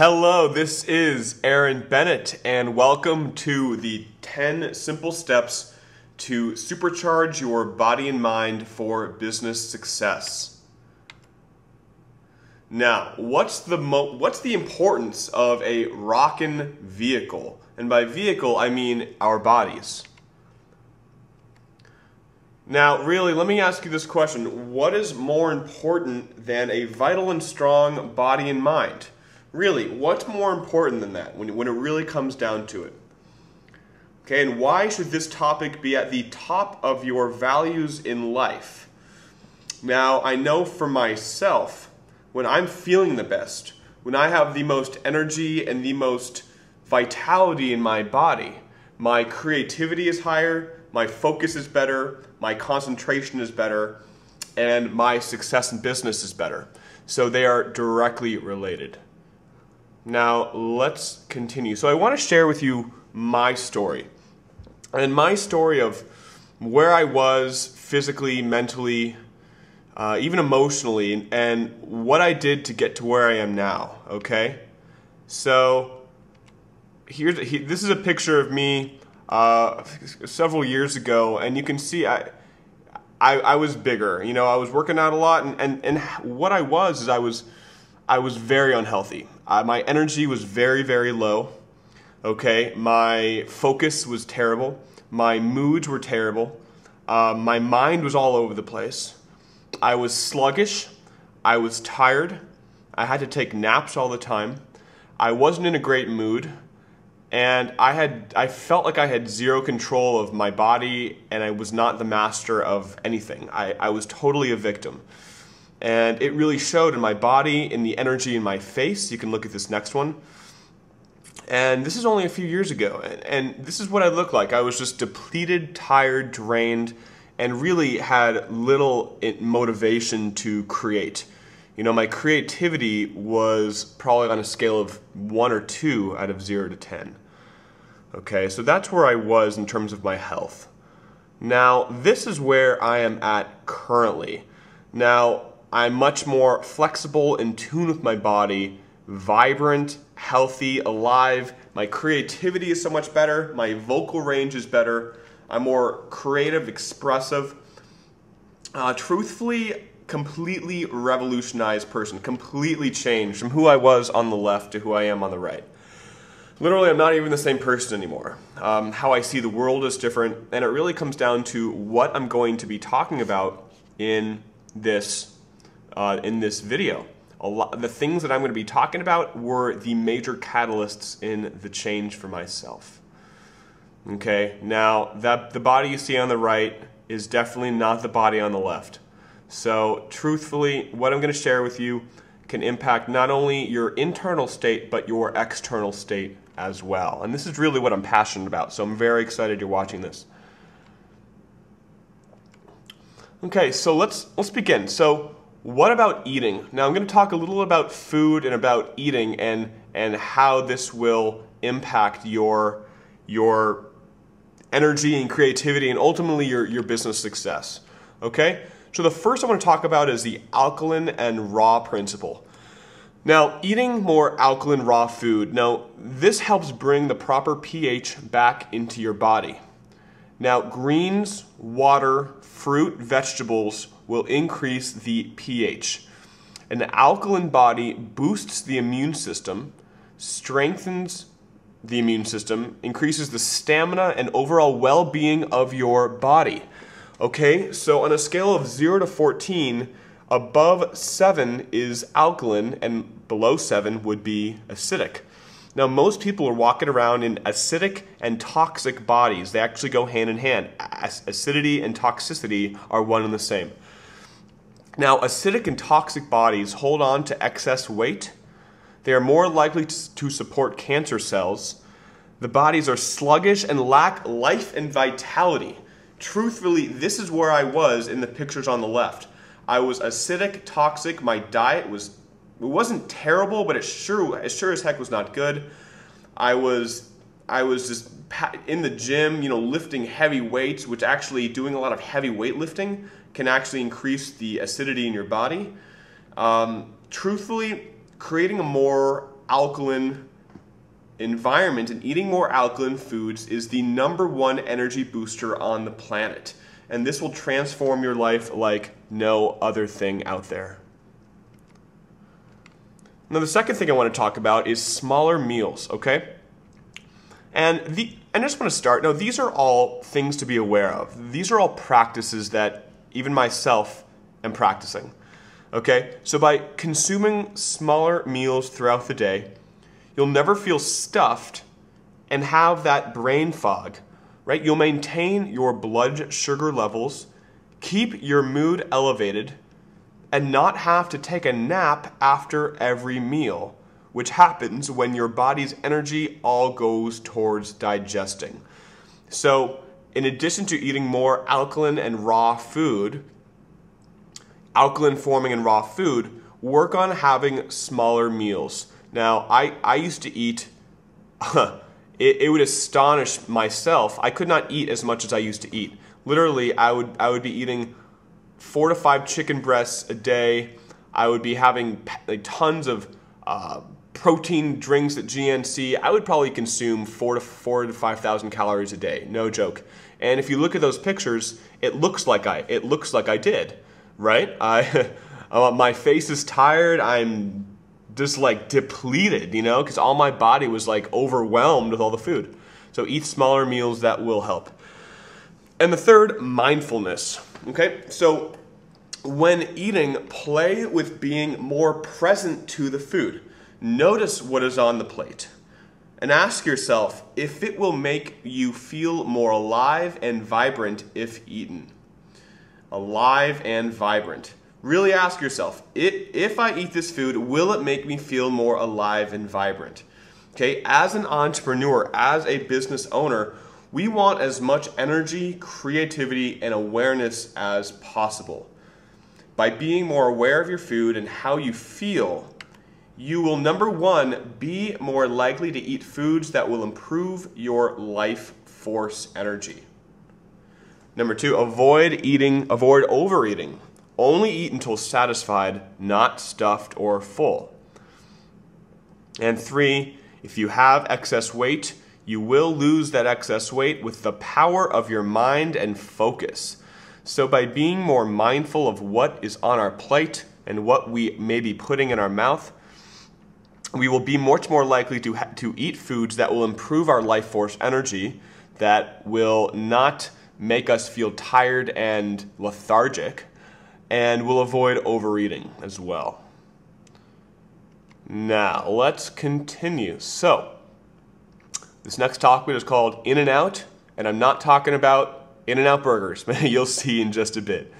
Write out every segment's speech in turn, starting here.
Hello, this is Aaron Bennett, and welcome to the 10 simple steps to supercharge your body and mind for business success. Now, what's the importance of a Rockin vehicle? And by vehicle, I mean our bodies. Now, really, let me ask you this question. What is more important than a vital and strong body and mind? Really, what's more important than that when it really comes down to it? Okay, and why should this topic be at the top of your values in life? Now, I know for myself, when I'm feeling the best, when I have the most energy and the most vitality in my body, my creativity is higher, my focus is better, my concentration is better, and my success in business is better. So they are directly related. Now, let's continue. So I want to share with you my story. And my story of where I was physically, mentally, even emotionally, and what I did to get to where I am now, okay? So this is a picture of me several years ago, and you can see I was bigger. You know, I was working out a lot, and what I was is I was very unhealthy. My energy was very, very low. Okay, my focus was terrible. My moods were terrible. My mind was all over the place. I was sluggish. I was tired. I had to take naps all the time. I wasn't in a great mood. And I felt like I had zero control of my body, and I was not the master of anything. I was totally a victim. And it really showed in my body, in the energy in my face. You can look at this next one. And this is only a few years ago. And this is what I looked like. I was just depleted, tired, drained, and really had little motivation to create. You know, my creativity was probably on a scale of 1 or 2 out of 0 to 10. Okay, so that's where I was in terms of my health. Now, this is where I am at currently. Now, I'm much more flexible, in tune with my body, vibrant, healthy, alive. My creativity is so much better. My vocal range is better. I'm more creative, expressive. Truthfully, completely revolutionized person, completely changed from who I was on the left to who I am on the right. Literally, I'm not even the same person anymore. How I see the world is different, and it really comes down to what I'm going to be talking about in this video. The things that I'm going to be talking about were the major catalysts in the change for myself. Okay, now the body you see on the right is definitely not the body on the left. So truthfully, what I'm going to share with you can impact not only your internal state, but your external state as well. And this is really what I'm passionate about, so I'm very excited you're watching this. Okay, so let's begin. So what about eating? Now I'm going to talk a little about food and about eating and how this will impact your energy and creativity and ultimately your business success. Okay? So the first I want to talk about is the alkaline and raw principle. Now, eating more alkaline raw food, now this helps bring the proper pH back into your body. Now, greens, water, fruit, vegetables will increase the pH. An alkaline body boosts the immune system, strengthens the immune system, increases the stamina and overall well-being of your body. Okay, so on a scale of 0 to 14, above 7 is alkaline and below 7 would be acidic. Now, most people are walking around in acidic and toxic bodies. They actually go hand in hand. Acidity and toxicity are one and the same. Now, acidic and toxic bodies hold on to excess weight. They are more likely to support cancer cells. The bodies are sluggish and lack life and vitality. Truthfully, this is where I was in the pictures on the left. I was acidic, toxic. My diet wasn't terrible, but it sure as heck was not good. I was just in the gym, you know, lifting heavy weights, which actually doing a lot of heavy weightlifting can actually increase the acidity in your body. Truthfully, creating a more alkaline environment, and eating more alkaline foods is the #1 energy booster on the planet. And this will transform your life like no other thing out there. Now, the second thing I want to talk about is smaller meals, okay? And I just want to start. Now, these are all things to be aware of. These are all practices that even myself am practicing, okay? So by consuming smaller meals throughout the day, you'll never feel stuffed and have that brain fog, right? You'll maintain your blood sugar levels, keep your mood elevated, and not have to take a nap after every meal, which happens when your body's energy all goes towards digesting. So, in addition to eating more alkaline forming and raw food, work on having smaller meals. Now, I used to eat, it would astonish myself. I could not eat as much as I used to eat. Literally, I would be eating 4 to 5 chicken breasts a day. I would be having like tons of protein drinks at GNC. I would probably consume 4,000 to 5,000 calories a day, no joke. And if you look at those pictures, it looks like I did, right? My face is tired. I'm just like depleted, you know, because all my body was like overwhelmed with all the food. So eat smaller meals, that will help. And the third, mindfulness. Okay, so when eating, play with being more present to the food. Notice what is on the plate and ask yourself if it will make you feel more alive and vibrant if eaten. Alive and vibrant. Really ask yourself, if I eat this food, will it make me feel more alive and vibrant? Okay, as an entrepreneur, as a business owner, we want as much energy, creativity, and awareness as possible. By being more aware of your food and how you feel, you will, #1, be more likely to eat foods that will improve your life force energy. #2, avoid overeating. Only eat until satisfied, not stuffed or full. And 3, if you have excess weight, you will lose that excess weight with the power of your mind and focus. So by being more mindful of what is on our plate and what we may be putting in our mouth, we will be much more likely to eat foods that will improve our life force energy, that will not make us feel tired and lethargic, and will avoid overeating as well. Now, let's continue. So, this next topic is called In-N-Out, and I'm not talking about In-N-Out burgers. You'll see in just a bit.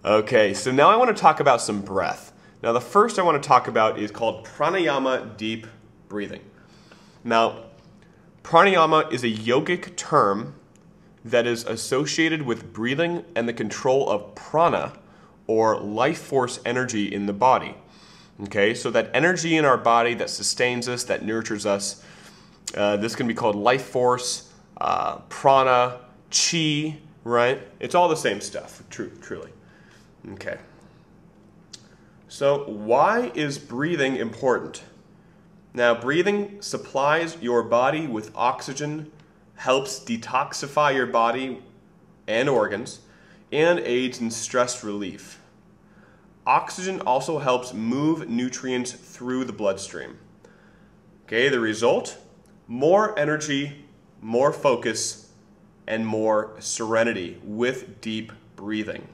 Okay, so now I want to talk about some breath. Now, the first I want to talk about is called pranayama, deep breathing. Now, pranayama is a yogic term that is associated with breathing and the control of prana, or life force energy in the body. Okay, so that energy in our body that sustains us, that nurtures us, this can be called life force, prana, chi, right? It's all the same stuff, truly. Okay. So why is breathing important? Now, breathing supplies your body with oxygen, helps detoxify your body and organs, and aids in stress relief. Oxygen also helps move nutrients through the bloodstream. Okay, the result? More energy, more focus, and more serenity with deep breathing.